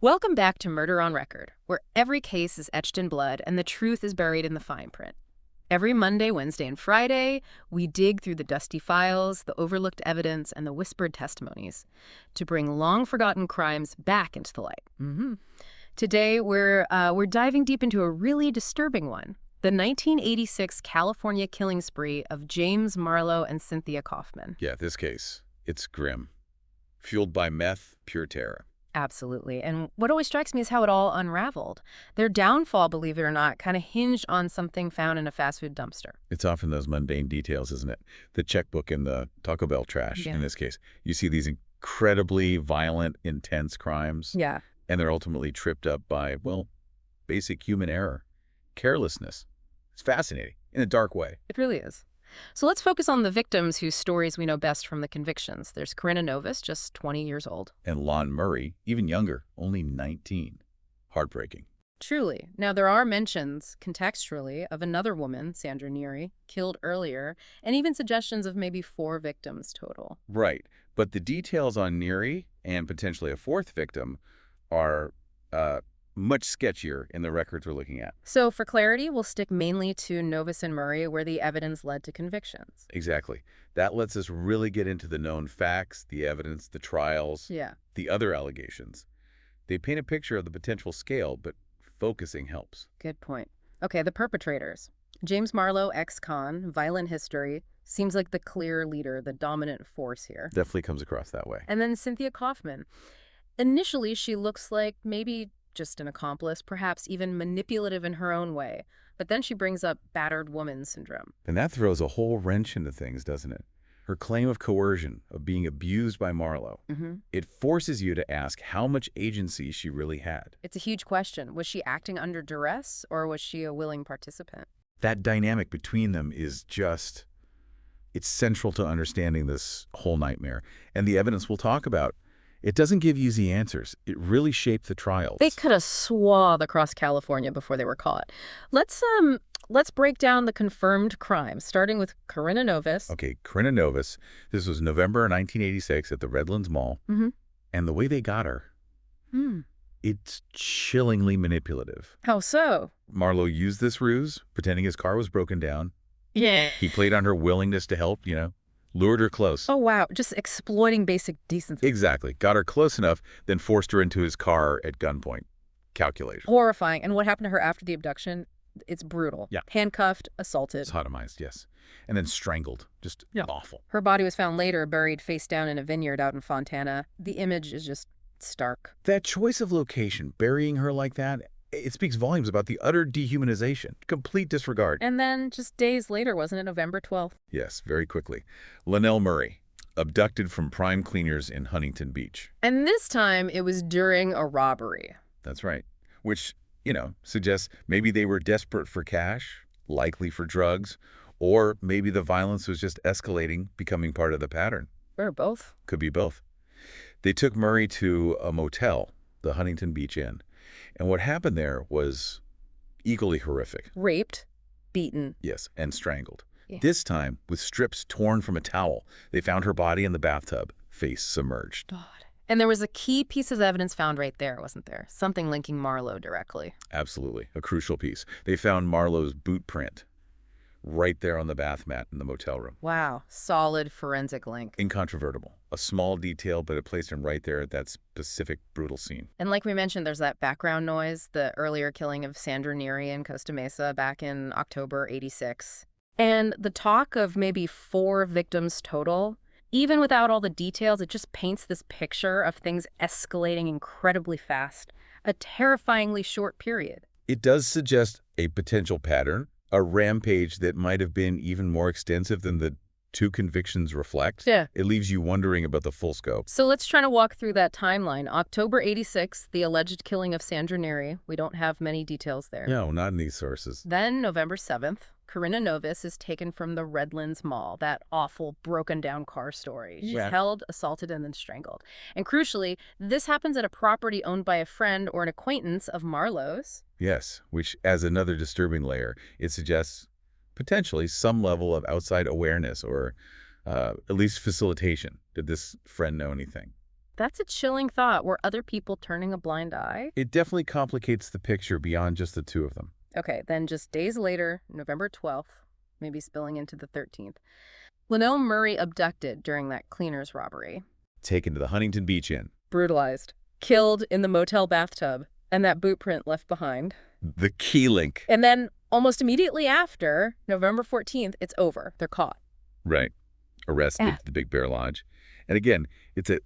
Welcome back to Murder on Record, where every case is etched in blood and the truth is buried in the fine print. Every Monday, Wednesday, and Friday, we dig through the dusty files, the overlooked evidence, and the whispered testimonies to bring long-forgotten crimes back into the light. Today, we're diving deep into a really disturbing one, the 1986 California killing spree of James Marlow and Cynthia Coffman. Yeah, this case, it's grim. Fueled by meth, pure terror. Absolutely. And what always strikes me is how it all unraveled. Their downfall, believe it or not, kind of hinged on something found in a fast food dumpster. It's often those mundane details, isn't it? The checkbook in the Taco Bell trash, in this case. You see these incredibly violent, intense crimes. Yeah. And they're ultimately tripped up by, well, basic human error. Carelessness. It's fascinating, in a dark way. It really is. So let's focus on the victims whose stories we know best from the convictions. There's Corinna Novus, just 20 years old. And Lon Murray, even younger, only 19. Heartbreaking. Truly. Now, there are mentions, contextually, of another woman, Sandra Neary, killed earlier, and even suggestions of maybe 4 victims total. Right. But the details on Neary and potentially a 4th victim are much sketchier in the records we're looking at. So, for clarity, we'll stick mainly to Novus and Murray, where the evidence led to convictions. Exactly. That lets us really get into the known facts, the evidence, the trials, the other allegations. They paint a picture of the potential scale, but focusing helps. Good point. Okay, the perpetrators. James Marlow, ex-con, violent history, seems like the clear leader, the dominant force here. Definitely comes across that way. And then Cynthia Coffman. Initially, she looks like maybe just an accomplice, perhaps even manipulative in her own way. But then she brings up battered woman syndrome. And that throws a whole wrench into things, doesn't it? Her claim of coercion, of being abused by Marlow. It forces you to ask how much agency she really had. It's a huge question. Was she acting under duress, or was she a willing participant? That dynamic between them is just, it's central to understanding this whole nightmare. And the evidence we'll talk about, it doesn't give easy answers. It really shaped the trials. They cut a swath across California before they were caught. Let's break down the confirmed crimes, starting with Corinna Novus. Okay, Corinna Novus. This was November 1986 at the Redlands Mall. And the way they got her, it's chillingly manipulative. How so? Marlow used this ruse, pretending his car was broken down. Yeah. He played on her willingness to help, lured her close. Oh, wow. Just exploiting basic decency. Exactly. Got her close enough, then forced her into his car at gunpoint. Calculation. Horrifying. And what happened to her after the abduction? It's brutal. Yeah. Handcuffed, assaulted. Sodomized, yes. And then strangled. Just awful. Her body was found later, buried face down in a vineyard out in Fontana. The image is just stark. That choice of location, burying her like that, it speaks volumes about the utter dehumanization, complete disregard. And then just days later, wasn't it November 12th? Yes, very quickly. Lynell Murray, abducted from prime cleaners in Huntington Beach. And this time, it was during a robbery. That's right. Which, suggests maybe they were desperate for cash, likely for drugs, or maybe the violence was just escalating, becoming part of the pattern. Or both. Could be both. They took Murray to a motel, the Huntington Beach Inn. And what happened there was equally horrific. Raped, beaten. Yes, and strangled. Yeah. This time with strips torn from a towel. They found her body in the bathtub, face submerged. God. And there was a key piece of evidence found right there, wasn't there? Something linking Marlow directly. Absolutely, a crucial piece. They found Marlow's boot print right there on the bath mat in the motel room. Wow, solid forensic link. Incontrovertible. A small detail, but it placed him right there at that specific brutal scene. And like we mentioned, there's that background noise, the earlier killing of Sandra Neary in Costa Mesa back in October '86. And the talk of maybe 4 victims total, even without all the details, it just paints this picture of things escalating incredibly fast, a terrifyingly short period. It does suggest a potential pattern, a rampage that might have been even more extensive than the 2 convictions reflect. Yeah. It leaves you wondering about the full scope. So let's try to walk through that timeline. October '86, the alleged killing of Sandra Neary. We don't have many details there. No, not in these sources. Then November 7th, Corinna Novus is taken from the Redlands Mall, that awful broken-down car story. She's held, assaulted, and then strangled. And crucially, this happens at a property owned by a friend or an acquaintance of Marlow's. Yes, which adds another disturbing layer. It suggests potentially some level of outside awareness or at least facilitation. Did this friend know anything? That's a chilling thought. Were other people turning a blind eye? It definitely complicates the picture beyond just the two of them. Okay, then just days later, November 12th, maybe spilling into the 13th, Lynell Murray abducted during that cleaner's robbery. Taken to the Huntington Beach Inn. Brutalized. Killed in the motel bathtub. And that boot print left behind. The key link. And then almost immediately after, November 14th, it's over. They're caught. Right. Arrested at the Big Bear Lodge. And again, it's a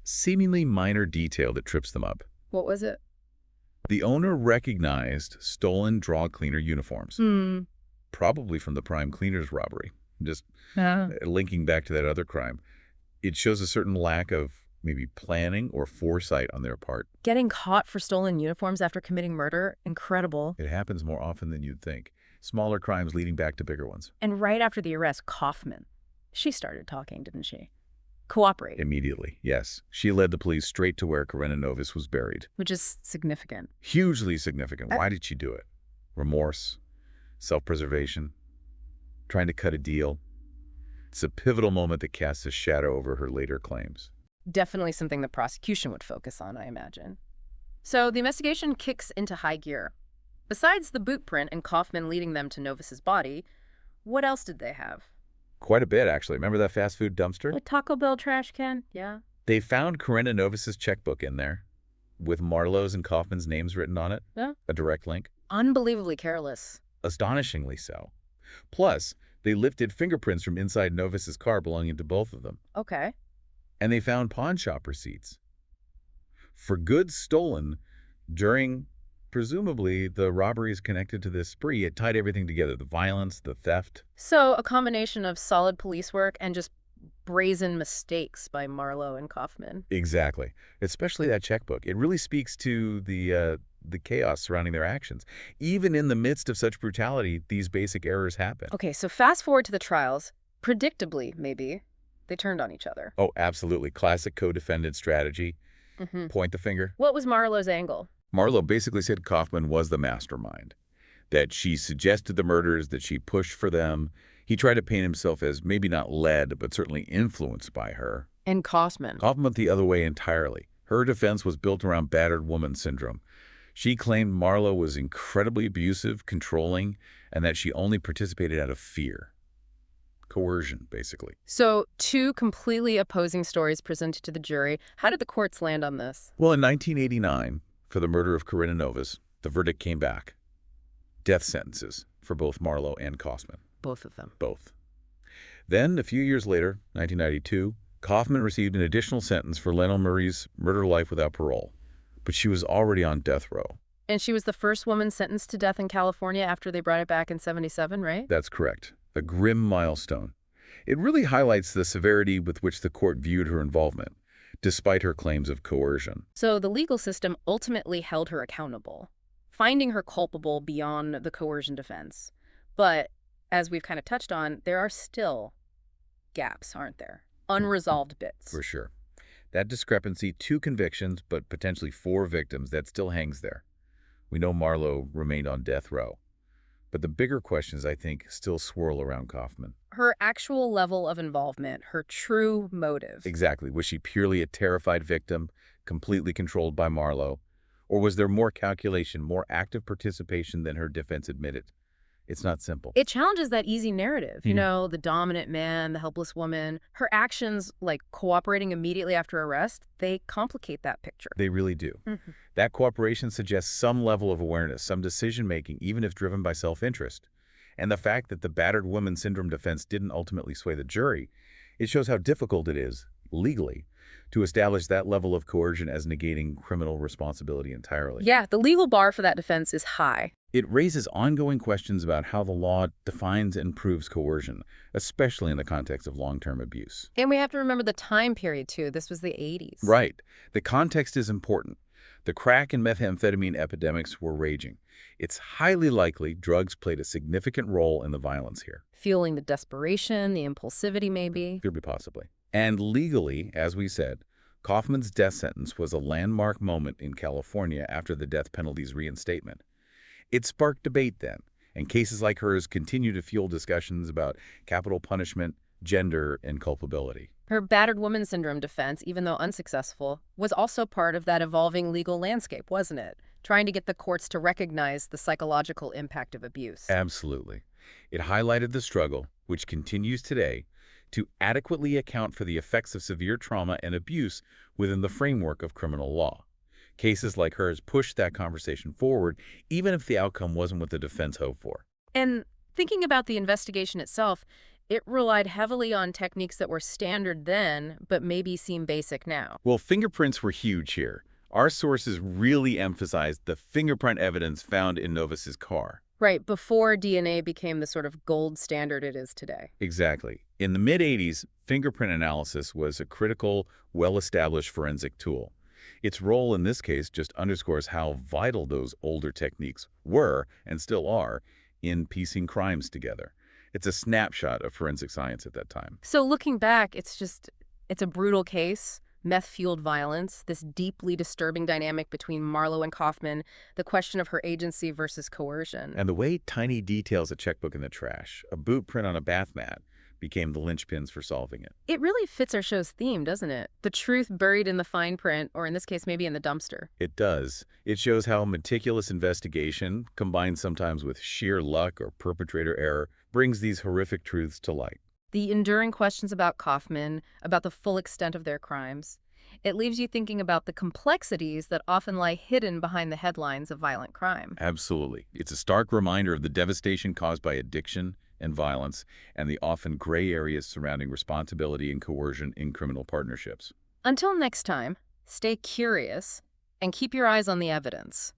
seemingly minor detail that trips them up. What was it? The owner recognized stolen draw cleaner uniforms. Probably from the prime cleaners robbery. Just linking back to that other crime. It shows a certain lack of maybe planning or foresight on their part. Getting caught for stolen uniforms after committing murder? Incredible. It happens more often than you'd think. Smaller crimes leading back to bigger ones. And right after the arrest, Coffman. She started talking, didn't she? Cooperate. Immediately, yes. She led the police straight to where Karina Novis was buried. Which is significant. Hugely significant. Why did she do it? Remorse? Self-preservation? Trying to cut a deal? It's a pivotal moment that casts a shadow over her later claims. Definitely something the prosecution would focus on, I imagine. So the investigation kicks into high gear. Besides the boot print and Coffman leading them to Novis's body, what else did they have? Quite a bit, actually. Remember that fast food dumpster? A Taco Bell trash can? Yeah. They found Karina Novis's checkbook in there with Marlow's and Kaufman's names written on it. Yeah. A direct link. Unbelievably careless. Astonishingly so. Plus, they lifted fingerprints from inside Novis's car belonging to both of them. Okay. And they found pawn shop receipts for goods stolen during, presumably, the robberies connected to this spree. It tied everything together, the violence, the theft. So a combination of solid police work and just brazen mistakes by Marlow and Coffman. Exactly. Especially that checkbook. It really speaks to the chaos surrounding their actions. Even in the midst of such brutality, these basic errors happen. Okay, so fast forward to the trials. Predictably, maybe, they turned on each other. Oh, absolutely. Classic co-defendant strategy. Point the finger. What was Marlow's angle? Marlow basically said Coffman was the mastermind, that she suggested the murders, that she pushed for them. He tried to paint himself as maybe not led, but certainly influenced by her. And Coffman. Coffman went the other way entirely. Her defense was built around battered woman syndrome. She claimed Marlow was incredibly abusive, controlling, and that she only participated out of fear. Coercion, basically. So two completely opposing stories presented to the jury. How did the courts land on this? Well, in 1989, for the murder of Karina Novis, the verdict came back. Death sentences for both Marlow and Coffman. Both of them. Both. Then, a few years later, 1992, Coffman received an additional sentence for Lynell Murray's murder life without parole. But she was already on death row. And she was the first woman sentenced to death in California after they brought it back in '77, right? That's correct. A grim milestone. It really highlights the severity with which the court viewed her involvement, despite her claims of coercion. So the legal system ultimately held her accountable, finding her culpable beyond the coercion defense. But, as we've kind of touched on, there are still gaps, aren't there? Unresolved bits. For sure. That discrepancy, 2 convictions, but potentially 4 victims, that still hangs there. We know Marlow remained on death row. But the bigger questions, I think, still swirl around Coffman. Her actual level of involvement, her true motive. Exactly. Was she purely a terrified victim, completely controlled by Marlow? Or was there more calculation, more active participation than her defense admitted? It's not simple. It challenges that easy narrative, you know, the dominant man, the helpless woman. Her actions, like cooperating immediately after arrest, they complicate that picture. They really do. That cooperation suggests some level of awareness, some decision-making, even if driven by self-interest. And the fact that the battered woman syndrome defense didn't ultimately sway the jury, it shows how difficult it is, legally, to establish that level of coercion as negating criminal responsibility entirely. Yeah, the legal bar for that defense is high. It raises ongoing questions about how the law defines and proves coercion, especially in the context of long-term abuse. And we have to remember the time period, too. This was the 80s. Right. The context is important. The crack and methamphetamine epidemics were raging. It's highly likely drugs played a significant role in the violence here. Fueling the desperation, the impulsivity, maybe. Could be possibly. And legally, as we said, Coffman's death sentence was a landmark moment in California after the death penalty's reinstatement. It sparked debate then, and cases like hers continue to fuel discussions about capital punishment, gender, and culpability. Her battered woman syndrome defense, even though unsuccessful, was also part of that evolving legal landscape, wasn't it? Trying to get the courts to recognize the psychological impact of abuse. Absolutely. It highlighted the struggle, which continues today, to adequately account for the effects of severe trauma and abuse within the framework of criminal law. Cases like hers pushed that conversation forward, even if the outcome wasn't what the defense hoped for. And thinking about the investigation itself, it relied heavily on techniques that were standard then, but maybe seem basic now. Well, fingerprints were huge here. Our sources really emphasized the fingerprint evidence found in Novus's car. Right, before DNA became the sort of gold standard it is today. Exactly. In the mid-'80s, fingerprint analysis was a critical, well-established forensic tool. Its role in this case just underscores how vital those older techniques were, and still are, in piecing crimes together. It's a snapshot of forensic science at that time. So looking back, it's a brutal case, meth-fueled violence, this deeply disturbing dynamic between Marlow and Coffman, the question of her agency versus coercion. And the way tiny details, a checkbook in the trash, a boot print on a bath mat, became the linchpins for solving it. It really fits our show's theme, doesn't it? The truth buried in the fine print, or in this case, maybe in the dumpster. It does. It shows how meticulous investigation, combined sometimes with sheer luck or perpetrator error, brings these horrific truths to light. The enduring questions about Coffman, about the full extent of their crimes. It leaves you thinking about the complexities that often lie hidden behind the headlines of violent crime. Absolutely. It's a stark reminder of the devastation caused by addiction and violence, and the often gray areas surrounding responsibility and coercion in criminal partnerships. Until next time, stay curious and keep your eyes on the evidence.